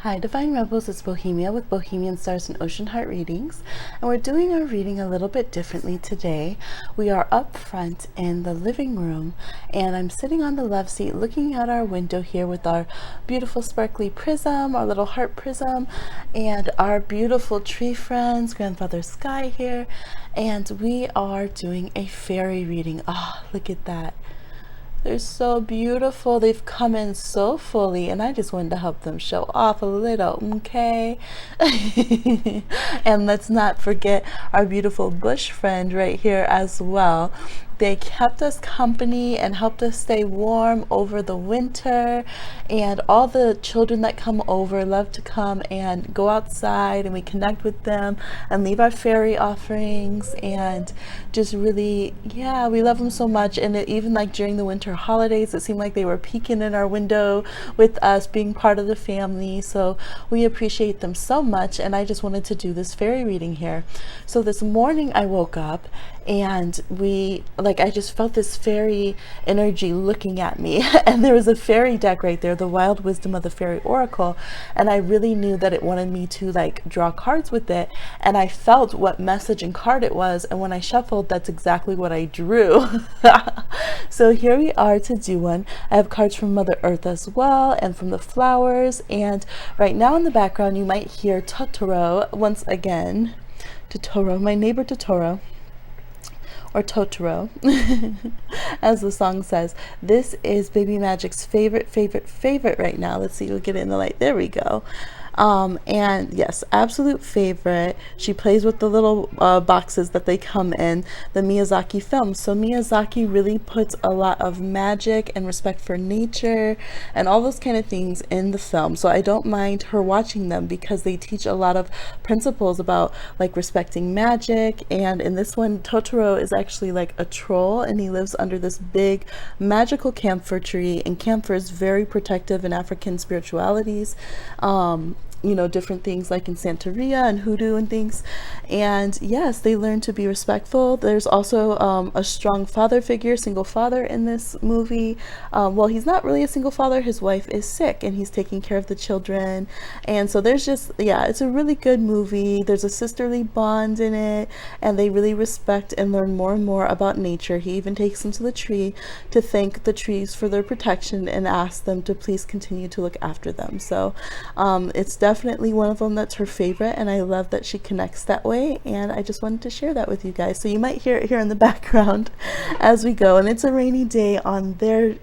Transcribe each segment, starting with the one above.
Hi, Divine Rebels, it's Bohemia with Bohemian Stars and Ocean Heart Readings, and we're doing our reading a little bit differently today. We are up front in the living room, and I'm sitting on the love seat looking out our window here with our beautiful sparkly prism, our little heart prism, and our beautiful tree friends, Grandfather Sky here, and we are doing a fairy reading. Oh, look at that. They're so beautiful. They've come in so fully, and I just wanted to help them show off a little, okay? And let's not forget our beautiful bush friend right here as well. They kept us company and helped us stay warm over the winter, and all the children that come over love to come and go outside, and we connect with them and leave our fairy offerings, and just really, yeah, we love them so much. And even like during the winter holidays, it seemed like they were peeking in our window with us, being part of the family. So we appreciate them so much, and I just wanted to do this fairy reading here. So this morning I woke up and I just felt this fairy energy looking at me, and there was a fairy deck right there, the Wild Wisdom of the Fairy Oracle, and I really knew that it wanted me to like draw cards with it, and I felt what message and card it was, and when I shuffled, that's exactly what I drew. So here we are to do one. I have cards from Mother Earth as well, and from the flowers, and right now in the background you might hear Totoro once again. Totoro, my neighbor Totoro, or Totoro, as the song says. This is Baby Magic's favorite right now. Let's see, we'll get it in the light. There we go. And yes, absolute favorite. She plays with the little boxes that they come in, the Miyazaki films. So Miyazaki really puts a lot of magic and respect for nature and all those kind of things in the film. So I don't mind her watching them because they teach a lot of principles about like respecting magic. And in this one, Totoro is actually like a troll, and he lives under this big magical camphor tree, and camphor is very protective in African spiritualities. You know, different things like in Santeria and hoodoo and things. And yes, they learn to be respectful. There's also a strong father figure, single father in this movie. Well, he's not really a single father. His wife is sick and he's taking care of the children. And so there's just, yeah, it's a really good movie. There's a sisterly bond in it, and they really respect and learn more and more about nature. He even takes them to the tree to thank the trees for their protection and ask them to please continue to look after them. So it's definitely one of them that's her favorite, and I love that she connects that way, and I just wanted to share that with you guys. So you might hear it here in the background as we go, and it's a rainy day on their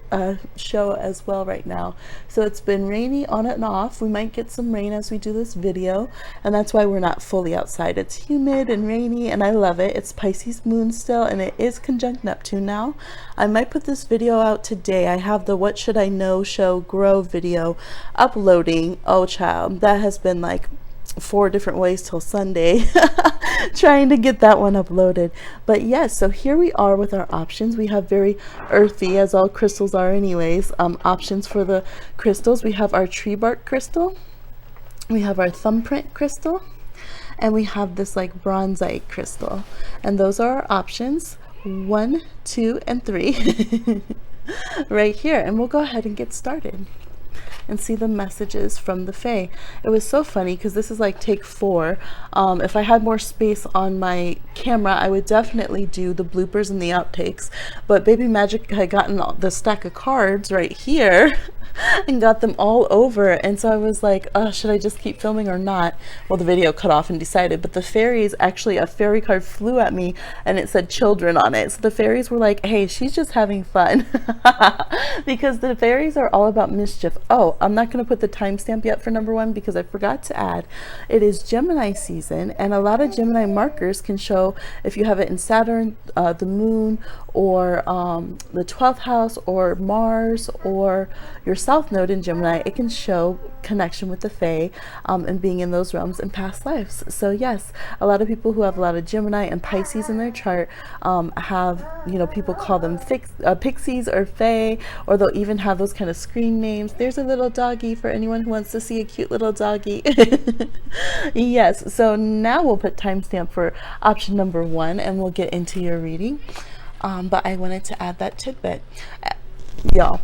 show as well right now. So it's been rainy on and off. We might get some rain as we do this video, and that's why we're not fully outside. It's humid and rainy, and I love it. It's Pisces moon still, and it is conjunct Neptune now. I might put this video out today. I have the What Should I Know Show Grow video uploading. Oh child, that has been like 4 different ways till Sunday trying to get that one uploaded. But yes, so here we are with our options. We have very earthy, as all crystals are anyways, options for the crystals. We have our tree bark crystal, we have our thumbprint crystal, and we have this like bronzite crystal, and those are our options 1, 2, and 3 right here. And we'll go ahead and get started and see the messages from the Fae. It was so funny because this is like take 4. If I had more space on my camera, I would definitely do the bloopers and the outtakes, but Baby Magic had gotten the stack of cards right here and got them all over, and so I was like, oh, should I just keep filming or not? Well, the video cut off and decided, but the fairies, actually a fairy card flew at me and it said children on it, so the fairies were like, hey, she's just having fun. Because the fairies are all about mischief. Oh, I'm not going to put the timestamp yet for number 1 because I forgot to add it is Gemini season, and a lot of Gemini markers can show if you have it in Saturn, the moon, or the 12th house, or Mars, or your South Node in Gemini. It can show connection with the Fae and being in those realms in past lives. So yes, a lot of people who have a lot of Gemini and Pisces in their chart have, you know, people call them pixies or Fae, or they'll even have those kind of screen names. There's a little doggy for anyone who wants to see a cute little doggy. Yes, so now we'll put timestamp for option number 1 and we'll get into your reading. But I wanted to add that tidbit. Y'all,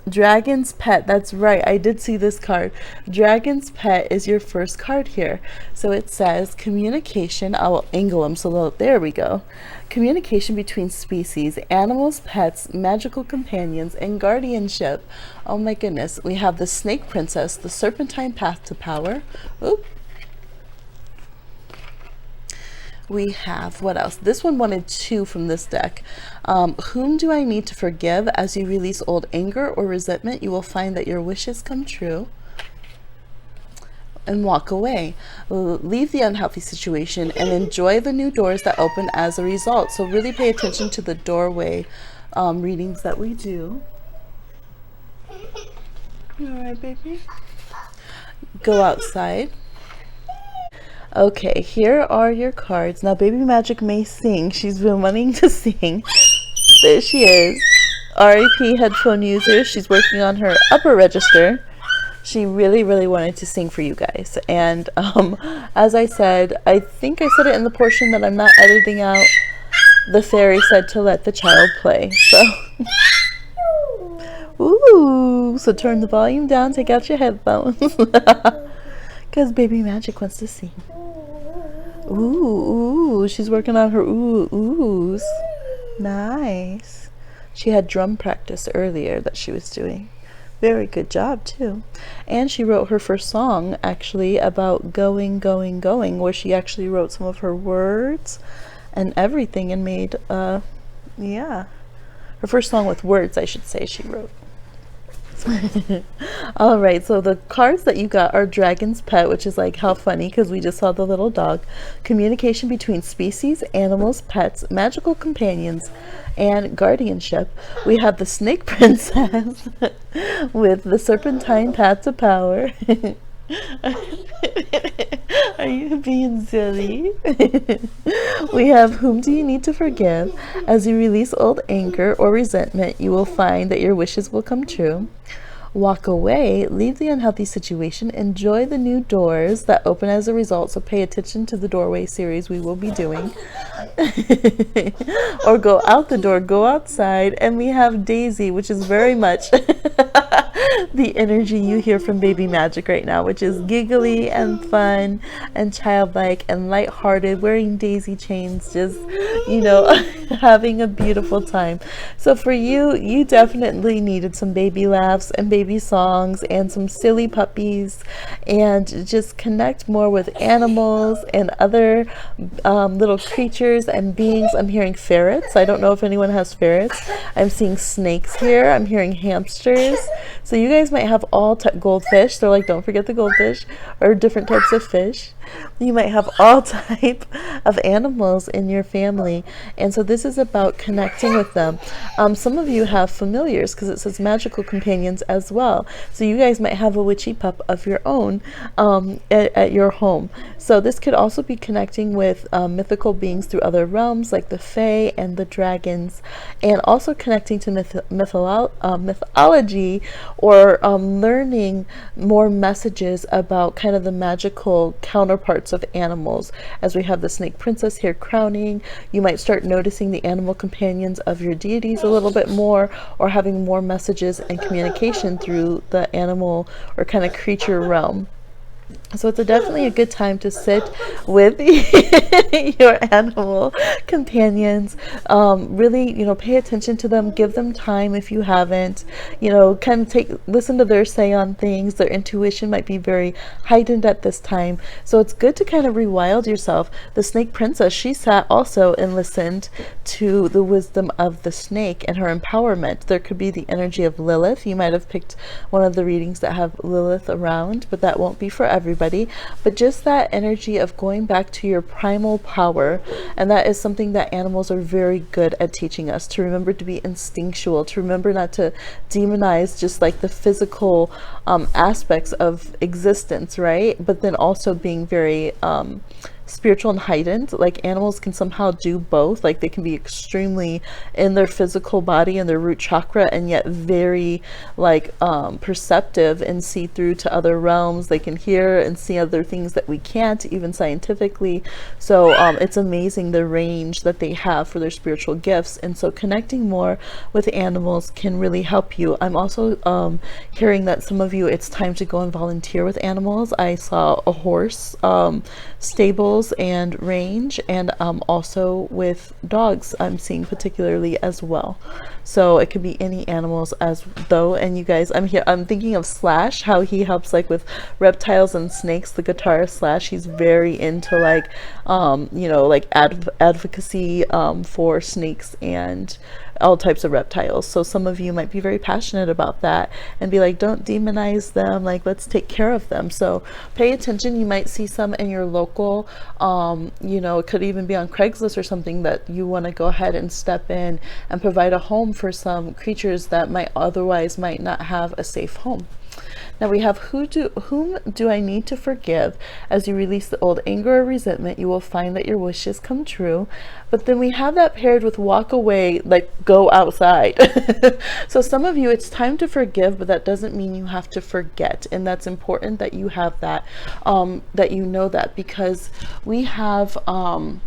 Dragon's Pet, that's right, I did see this card. Dragon's Pet is your first card here. So it says communication, I will angle them so there we go. Communication between species, animals, pets, magical companions, and guardianship. Oh my goodness, we have the Snake Princess, the Serpentine Path to Power. Oop. We have, what else? This one wanted 2 from this deck. Whom do I need to forgive? As you release old anger or resentment, you will find that your wishes come true. And walk away. Leave the unhealthy situation and enjoy the new doors that open as a result. So really pay attention to the doorway readings that we do. All right, baby. Go outside. Okay, here are your cards. Now, Baby Magic may sing. She's been wanting to sing. There she is. RAP headphone user. She's working on her upper register. She really, really wanted to sing for you guys. And as I said, I think I said it in the portion that I'm not editing out. The fairy said to let the child play. So, ooh. So turn the volume down. Take out your headphones. Because Baby Magic wants to sing. Ooh, she's working on her oohs. Nice. She had drum practice earlier that she was doing. Very good job, too. And she wrote her first song, actually, about going, where she actually wrote some of her words and everything and made, yeah. Her first song with words, I should say, she wrote. All right, so the cards that you got are Dragon's Pet, which is like how funny because we just saw the little dog. Communication between species, animals, pets, magical companions, and guardianship. We have the Snake Princess with the Serpentine Path to Power. Are you being silly? We have whom do you need to forgive? As you release old anger or resentment, you will find that your wishes will come true. Walk away, leave the unhealthy situation, enjoy the new doors that open as a result. So pay attention to the doorway series we will be doing. Or go out the door, go outside. And we have Daisy, which is very much the energy you hear from Baby Magic right now, which is giggly and fun and childlike and lighthearted, wearing daisy chains, just, you know, having a beautiful time. So for you, you definitely needed some baby laughs and baby songs and some silly puppies, and just connect more with animals and other little creatures and beings. I'm hearing ferrets. I don't know if anyone has ferrets. I'm seeing snakes here. I'm hearing hamsters. So you guys might have all goldfish. They're like, don't forget the goldfish, or different types of fish. You might have all type of animals in your family, and so this is about connecting with them. Some of you have familiars because it says magical companions as well. So you guys might have a witchy pup of your own at your home. So this could also be connecting with mythical beings through other realms like the Fae and the dragons, and also connecting to mythology, or learning more messages about kind of the magical counterparts of animals. As we have the Snake Princess here crowning, you might start noticing the animal companions of your deities a little bit more, or having more messages and communication through the animal or kind of creature realm. So it's definitely a good time to sit with your animal companions. Really, you know, pay attention to them, give them time if you haven't, you know, kind of listen to their say on things. Their intuition might be very heightened at this time. So it's good to kind of rewild yourself. The Snake Princess, she sat also and listened to the wisdom of the snake and her empowerment. There could be the energy of Lilith. You might have picked one of the readings that have Lilith around, but that won't be for everybody. But just that energy of going back to your primal power, and that is something that animals are very good at teaching us, to remember to be instinctual, to remember not to demonize just like the physical aspects of existence, right? But then also being very spiritual and heightened. Like animals can somehow do both. Like they can be extremely in their physical body and their root chakra, and yet very like perceptive and see through to other realms. They can hear and see other things that we can't, even scientifically. So it's amazing the range that they have for their spiritual gifts. And so connecting more with animals can really help you. I'm also hearing that some of you, it's time to go and volunteer with animals. I saw a horse, stables and range, and also with dogs I'm seeing particularly as well. So it could be any animals as though. And you guys, I'm thinking of Slash, how he helps like with reptiles and snakes. The guitarist Slash, he's very into like you know, like advocacy for snakes and all types of reptiles. So some of you might be very passionate about that and be like, don't demonize them, like let's take care of them. So pay attention. You might see some in your local, you know, it could even be on Craigslist or something, that you want to go ahead and step in and provide a home for some creatures that might otherwise might not have a safe home. Now we have whom do I need to forgive? As you release the old anger or resentment, you will find that your wishes come true. But then we have that paired with walk away, like go outside. So some of you, it's time to forgive, but that doesn't mean you have to forget. And that's important that you have that, that you know that, because we have kind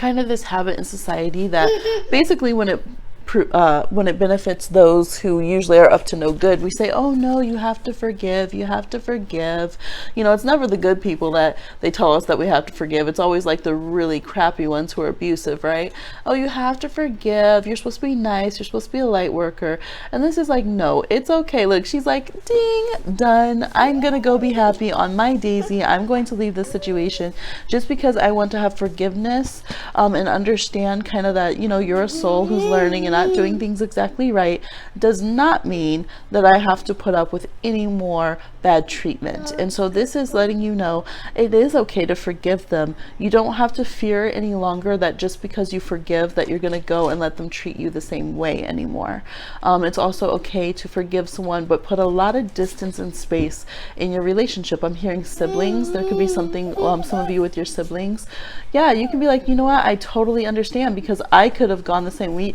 of this habit in society that basically when it benefits those who usually are up to no good, we say, oh no, you have to forgive, you have to forgive. You know, it's never the good people that they tell us that we have to forgive. It's always like the really crappy ones who are abusive, right? Oh, you have to forgive, you're supposed to be nice, you're supposed to be a light worker. And this is like, no, it's okay. Look, she's like, ding, done, I'm gonna go be happy on my daisy. I'm going to leave this situation. Just because I want to have forgiveness and understand kind of that, you know, you're a soul who's learning and not doing things exactly right, does not mean that I have to put up with any more bad treatment. And so this is letting you know it is okay to forgive them. You don't have to fear any longer that just because you forgive that you're going to go and let them treat you the same way anymore. It's also okay to forgive someone, but put a lot of distance and space in your relationship. I'm hearing siblings. There could be something, some of you with your siblings. Yeah, you can be like, you know what, I totally understand, because I could have gone the same way.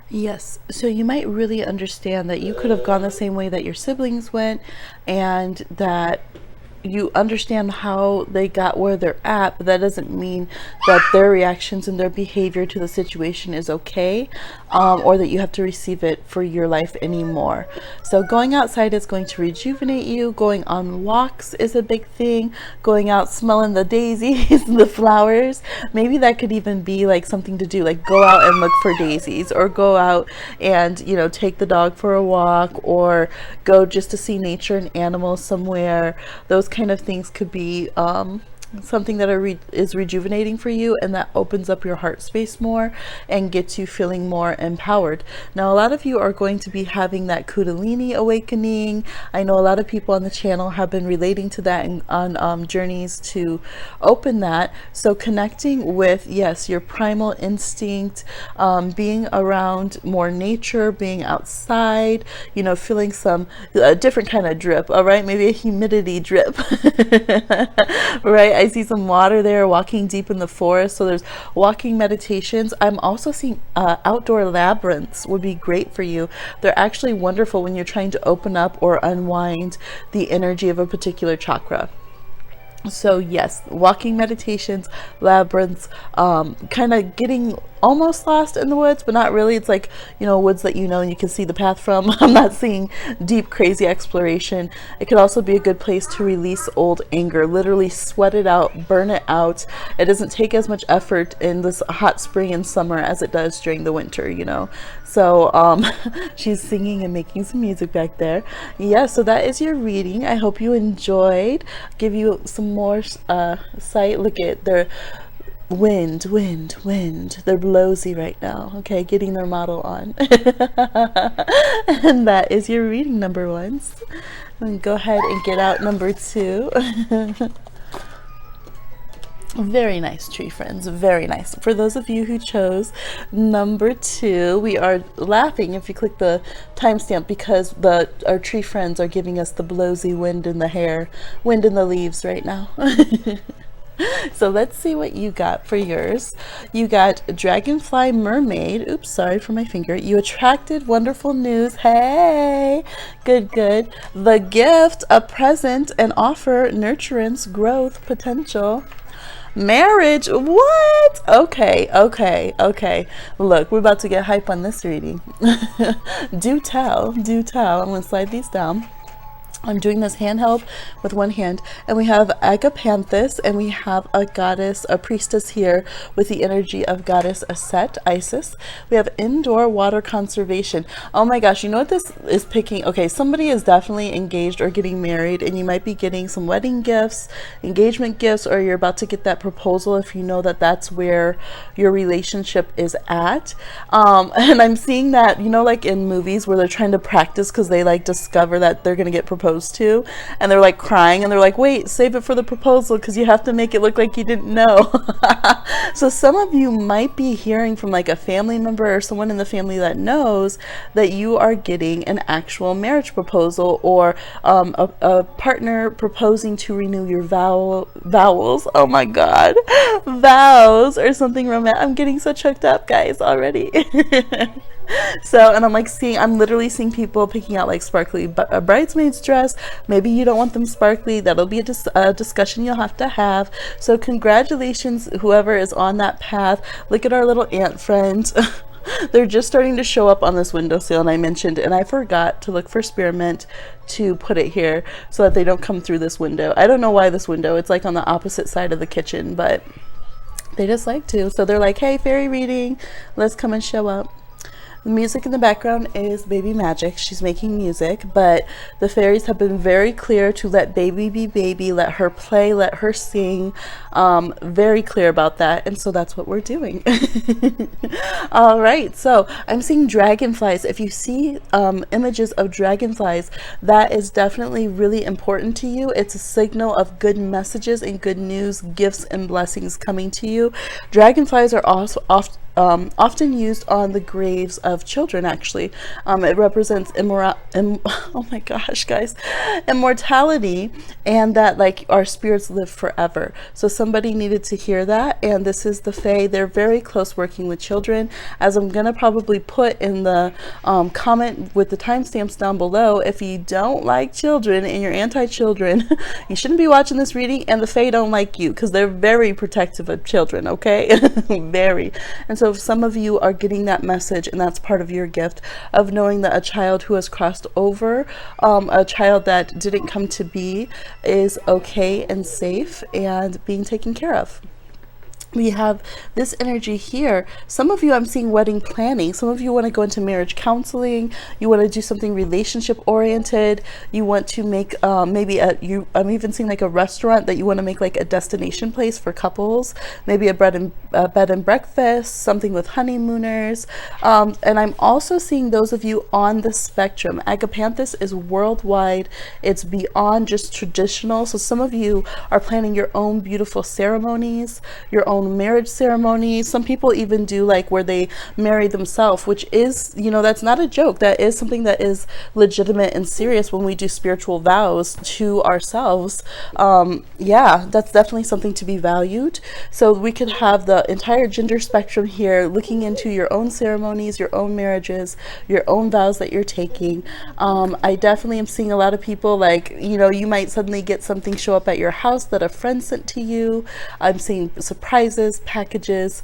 Yes, so you might really understand that you could have gone the same way that your siblings went, and that you understand how they got where they're at, but that doesn't mean that their reactions and their behavior to the situation is okay, or that you have to receive it for your life anymore. So going outside is going to rejuvenate you. Going on walks is a big thing. Going out smelling the daisies and the flowers. Maybe that could even be like something to do, like go out and look for daisies, or go out and, you know, take the dog for a walk, or go just to see nature and animals somewhere. Those kind of things could be something that is rejuvenating for you, and that opens up your heart space more and gets you feeling more empowered. Now a lot of you are going to be having that Kundalini awakening. I know a lot of people on the channel have been relating to that on journeys to open that. So connecting with, yes, your primal instinct, being around more nature, being outside, you know, feeling some different kind of drip. All right, maybe a humidity drip. Right, I see some water there, walking deep in the forest. So there's walking meditations. I'm also seeing outdoor labyrinths would be great for you. They're actually wonderful when you're trying to open up or unwind the energy of a particular chakra. So yes, walking meditations, labyrinths, kind of getting almost lost in the woods, but not really. It's like, you know, woods that you know and you can see the path from. I'm not seeing deep, crazy exploration. It could also be a good place to release old anger, literally sweat it out, burn it out. It doesn't take as much effort in this hot spring and summer as it does during the winter, you know. So she's singing and making some music back there. Yeah, so that is your reading. I hope you enjoyed. Give you some more sight. Look at their wind. They're blowsy right now. Okay, getting their model on. And that is your reading, number ones. And go ahead and get out number two. Very nice, tree friends, very nice. For those of you who chose number two, we are laughing if you click the timestamp, because our tree friends are giving us the blowsy wind in the hair, wind in the leaves right now. So let's see what you got for yours. You got Dragonfly Mermaid. Oops, sorry for my finger. You attracted wonderful news. Hey, good, good. The gift, a present, an offer, nurturance, growth, potential. Marriage, what? Okay, okay, okay. Look, we're about to get hype on this reading. Do tell, do tell. I'm gonna slide these down. I'm doing this handheld with one hand, and we have Agapanthus, and we have a goddess, a priestess here with the energy of goddess Aset, Isis. We have indoor water conservation. Oh my gosh, you know what this is picking? Okay, somebody is definitely engaged or getting married, and you might be getting some wedding gifts, engagement gifts, or you're about to get that proposal if you know that that's where your relationship is at. And I'm seeing that, you know, like in movies where they're trying to practice because they like discover that they're going to get proposed to, and they're like crying, and they're like, wait, save it for the proposal because you have to make it look like you didn't know. So some of you might be hearing from like a family member or someone in the family that knows that you are getting an actual marriage proposal, or a partner proposing to renew your vows. Oh my god, vows or something romantic. I'm getting so choked up, guys, already. So, and I'm literally seeing people picking out like sparkly a bridesmaid's dress. Maybe you don't want them sparkly. That'll be a discussion you'll have to have. So congratulations, whoever is on that path. Look at our little ant friends. They're just starting to show up on this windowsill, and I mentioned, and I forgot to look for spearmint to put it here so that they don't come through this window. I don't know why this window, it's like on the opposite side of the kitchen, but they just like to. So they're like, hey, fairy reading, let's come and show up. The music in the background is Baby Magic. She's making music, but the fairies have been very clear to let baby be baby, let her play, let her sing. Very clear about that, and so that's what we're doing. All right, so I'm seeing dragonflies. If you see images of dragonflies, that is definitely really important to you. It's a signal of good messages and good news, gifts and blessings coming to you. Dragonflies are also often used on the graves of children, actually. It represents oh my gosh, guys, immortality, and that like our spirits live forever. So somebody needed to hear that, and this is the Fae. They're very close working with children, as I'm gonna probably put in the comment with the timestamps down below. If you don't like children and you're anti-children, you shouldn't be watching this reading, and the Fae don't like you because they're very protective of children, okay? Very. And so if some of you are getting that message, and that's part of your gift of knowing that a child who has crossed over, a child that didn't come to be, is okay and safe and being taken care of. We have this energy here. Some of you, I'm seeing wedding planning. Some of you want to go into marriage counseling. You want to do something relationship oriented. You want to make I'm even seeing like a restaurant that you want to make like a destination place for couples. Maybe a bed and breakfast, something with honeymooners. And I'm also seeing those of you on the spectrum. Agapanthus is worldwide. It's beyond just traditional. So some of you are planning your own beautiful ceremonies, your own marriage ceremony. Some people even do like where they marry themselves, which is, you know, that's not a joke. That is something that is legitimate and serious when we do spiritual vows to ourselves. Yeah, that's definitely something to be valued. So we could have the entire gender spectrum here, looking into your own ceremonies, your own marriages, your own vows that you're taking. I definitely am seeing a lot of people, like, you know, you might suddenly get something show up at your house that a friend sent to you. I'm seeing surprises, packages,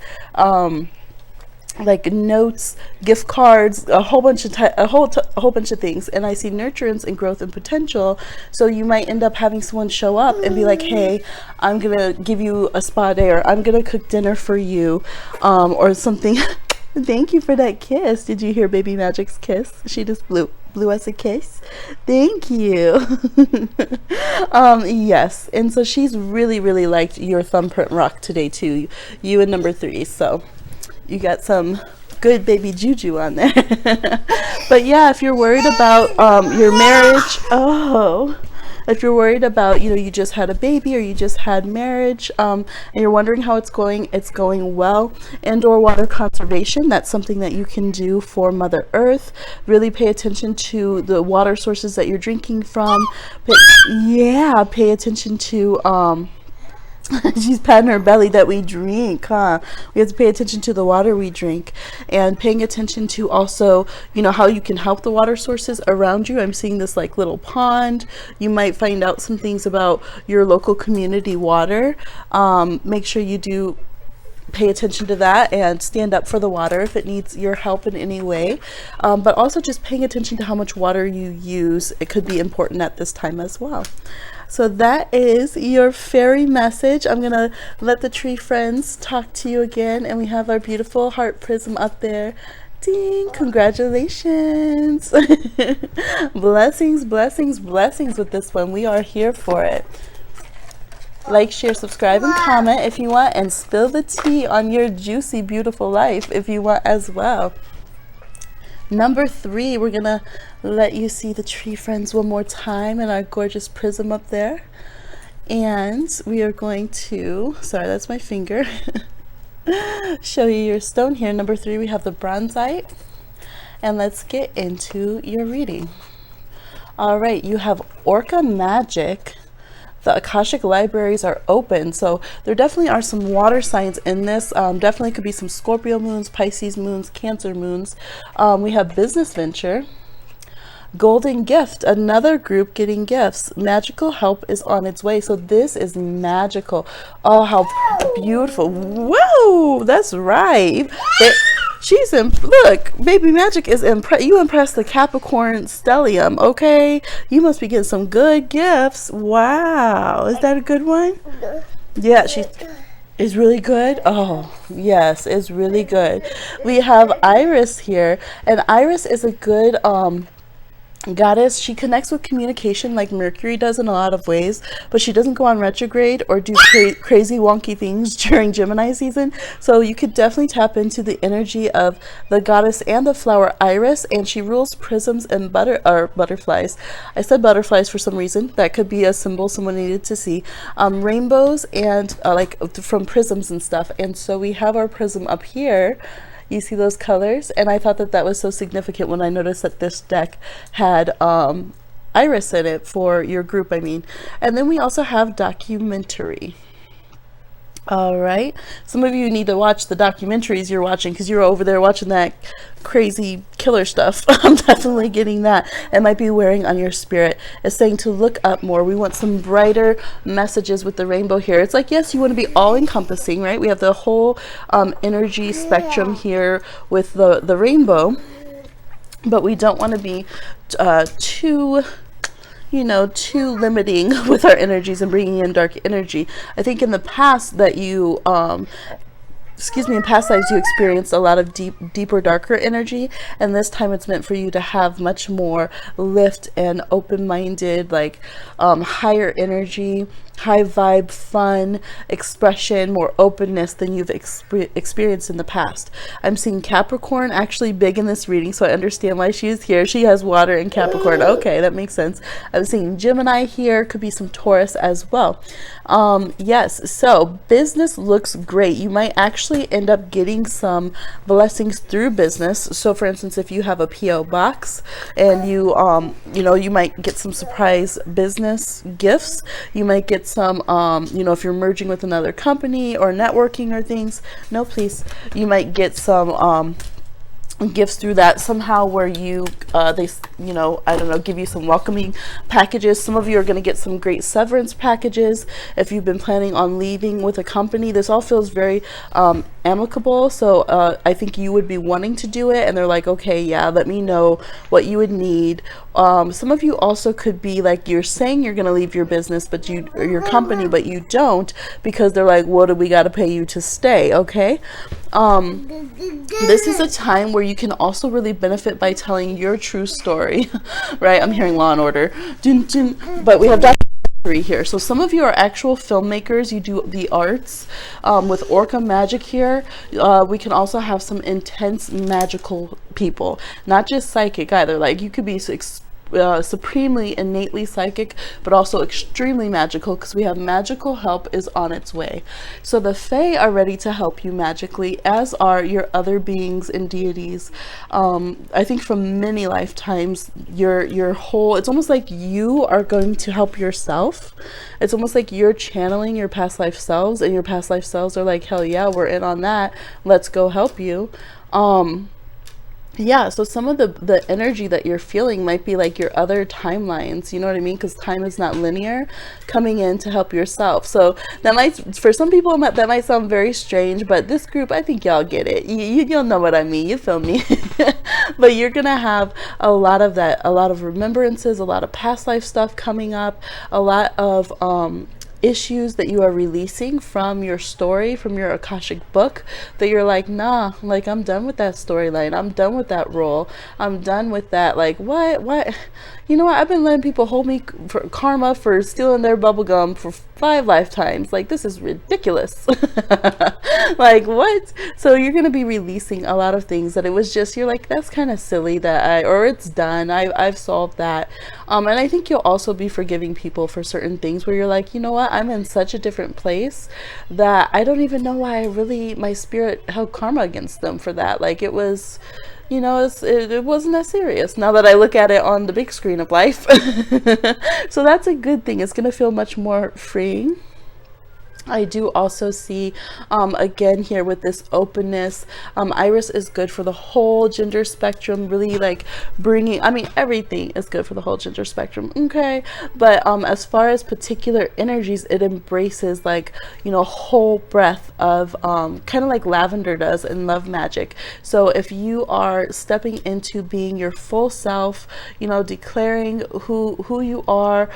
like notes, gift cards, a whole bunch of things. And I see nurturance and growth and potential. So you might end up having someone show up and be like, hey, I'm gonna give you a spa day, or I'm gonna cook dinner for you, or something. Thank you for that kiss. Did you hear Baby Magic's kiss? She just blew us a kiss. Thank you. Yes, and so she's really liked your thumbprint rock today too, you and number 3. So you got some good baby juju on there. But yeah, if you're worried about your marriage, if you're worried about, you know, you just had a baby or you just had marriage, and you're wondering how it's going well. Indoor water conservation, that's something that you can do for Mother Earth. Really pay attention to the water sources that you're drinking from. Pay attention to She's patting her belly that we drink, huh? We have to pay attention to the water we drink, and paying attention to also, you know, how you can help the water sources around you. I'm seeing this like little pond. You might find out some things about your local community water. Make sure you do pay attention to that and stand up for the water if it needs your help in any way. But also just paying attention to how much water you use. It could be important at this time as well. So that is your fairy message. I'm gonna let the tree friends talk to you again, and we have our beautiful heart prism up there. Ding, congratulations. Blessings, blessings, blessings with this one. We are here for it. Like, share, subscribe, and comment if you want, and spill the tea on your juicy, beautiful life if you want as well. Number 3, we're gonna let you see the tree friends one more time and our gorgeous prism up there. And we are going to, sorry, that's my finger, show you your stone here. Number 3, we have the Bronzite. And let's get into your reading. All right, you have Orca Magic. The Akashic libraries are open, so there definitely are some water signs in this. Definitely could be some Scorpio moons, Pisces moons, Cancer moons. We have Business Venture, Golden Gift, another group getting gifts. Magical help is on its way, so this is magical. Oh, how beautiful. Whoa, that's right. She's in, look, baby magic is you impressed the Capricorn stellium, okay? You must be getting some good gifts. Wow, is that a good one? Yeah, she is really good. Oh, yes, it's really good. We have Iris here, and Iris is a good goddess. She connects with communication like Mercury does in a lot of ways, but she doesn't go on retrograde or do crazy wonky things during Gemini season. So you could definitely tap into the energy of the goddess and the flower Iris, and she rules prisms and butterflies. I said butterflies for some reason. That could be a symbol someone needed to see. Rainbows and like from prisms and stuff. And so we have our prism up here. You see those colors? And I thought that that was so significant when I noticed that this deck had Iris in it for your group, I mean. And then we also have documentary. All right. Some of you need to watch the documentaries you're watching because you're over there watching that crazy killer stuff. I'm definitely getting that. It might be wearing on your spirit. It's saying to look up more. We want some brighter messages with the rainbow here. It's like, yes, you want to be all encompassing, right? We have the whole energy spectrum here with the rainbow, but we don't want to be too limiting with our energies and bringing in dark energy. I think in the past that you in past lives you experienced a lot of deeper, darker energy, and this time it's meant for you to have much more lift and open-minded, like higher energy, high vibe, fun, expression, more openness than you've experienced in the past. I'm seeing Capricorn actually big in this reading, so I understand why she is here. She has water in Capricorn. Okay, that makes sense. I'm seeing Gemini here, could be some Taurus as well. Yes, so business looks great. You might actually end up getting some blessings through business. So for instance, if you have a PO box and you you might get some surprise business gifts. You might get some if you're merging with another company or networking or things, no please, you might get some gifts through that somehow, where you I don't know, give you some welcoming packages. Some of you are going to get some great severance packages if you've been planning on leaving with a company. This all feels very amicable, so I think you would be wanting to do it, and they're like, okay, yeah, let me know what you would need. Some of you also could be like, you're saying you're going to leave your business or your company, but you don't, because they're like, what do we got to pay you to stay? Okay. This is a time where you can also really benefit by telling your true story, right? I'm hearing Law and Order, dun, dun. But we have documentary here. So some of you are actual filmmakers. You do the arts. With Orca Magic here, we can also have some intense magical people, not just psychic either. Like you could be supremely innately psychic, but also extremely magical, because we have magical help is on its way. So the Fae are ready to help you magically, as are your other beings and deities. I think from many lifetimes, your whole, it's almost like you are going to help yourself. It's almost like you're channeling your past life selves, and your past life selves are like, hell yeah, we're in on that. Let's go help you. Yeah, so some of the energy that you're feeling might be like your other timelines, you know what I mean? Because time is not linear, coming in to help yourself. So that might, for some people, that might sound very strange, but this group, I think y'all get it. You'll know what I mean. You feel me? But you're gonna have a lot of that, a lot of remembrances, a lot of past life stuff coming up, a lot of issues that you are releasing from your story, from your Akashic book, that you're like, nah, like, I'm done with that storyline. I'm done with that role. I'm done with that. Like, what? You know what? I've been letting people hold me for karma for stealing their bubble gum for 5 lifetimes. Like, this is ridiculous. Like, what? So you're going to be releasing a lot of things that it was just, you're like, that's kind of silly that or it's done. I've solved that. And I think you'll also be forgiving people for certain things where you're like, you know what? I'm in such a different place that I don't even know why my spirit held karma against them for that. Like, it was, you know, it wasn't that serious now that I look at it on the big screen of life. So that's a good thing. It's going to feel much more freeing. I do also see, again, here with this openness, Iris is good for the whole gender spectrum, really like bringing, I mean, everything is good for the whole gender spectrum, okay? But as far as particular energies, it embraces, like, you know, whole breadth of kind of like lavender does in love magic. So if you are stepping into being your full self, you know, declaring who you are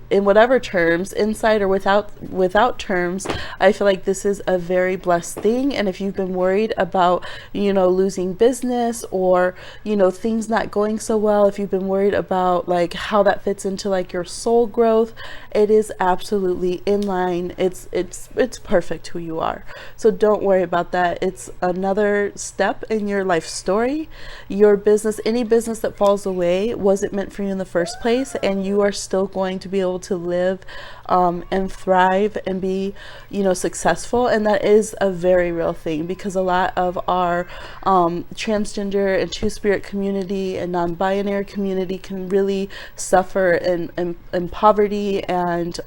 in whatever terms, inside or without terms, I feel like this is a very blessed thing. And if you've been worried about, you know, losing business, or, you know, things not going so well, if you've been worried about like how that fits into like your soul growth, it is absolutely in line. It's perfect who you are. So don't worry about that. It's another step in your life story. Your business, any business that falls away, wasn't meant for you in the first place, and you are still going to be able to live and thrive and be, you know, successful. And that is a very real thing, because a lot of our transgender and two-spirit community and non-binary community can really suffer in poverty and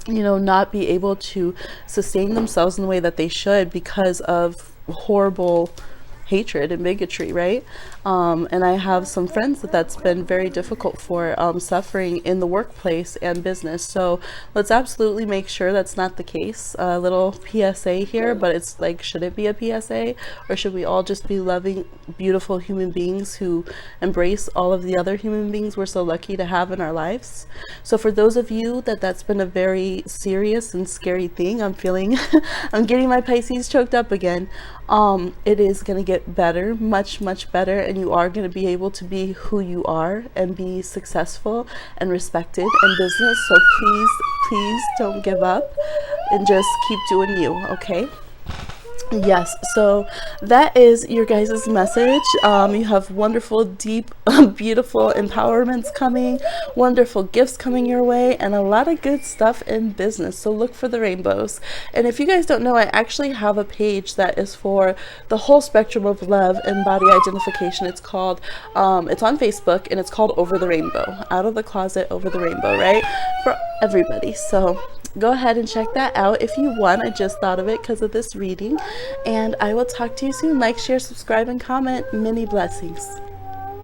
you know, not be able to sustain themselves in the way that they should because of horrible hatred and bigotry, right? And I have some friends that's been very difficult for, suffering in the workplace and business. So let's absolutely make sure that's not the case. A little PSA here, but it's like, should it be a PSA, or should we all just be loving, beautiful human beings who embrace all of the other human beings we're so lucky to have in our lives? So for those of you that's been a very serious and scary thing, I'm feeling, I'm getting my Pisces choked up again. It is going to get better, much, much better. And you are going to be able to be who you are and be successful and respected in business. So please don't give up and just keep doing you, okay? Yes, so that is your guys' message. You have wonderful, deep, beautiful empowerments coming, wonderful gifts coming your way, and a lot of good stuff in business. So look for the rainbows. And if you guys don't know, I actually have a page that is for the whole spectrum of love and body identification. It's called, it's on Facebook, and it's called Over the Rainbow. Out of the Closet, Over the Rainbow, right? For everybody. So go ahead and check that out if you want. I just thought of it because of this reading. And I will talk to you soon. Like, share, subscribe, and comment. Many blessings.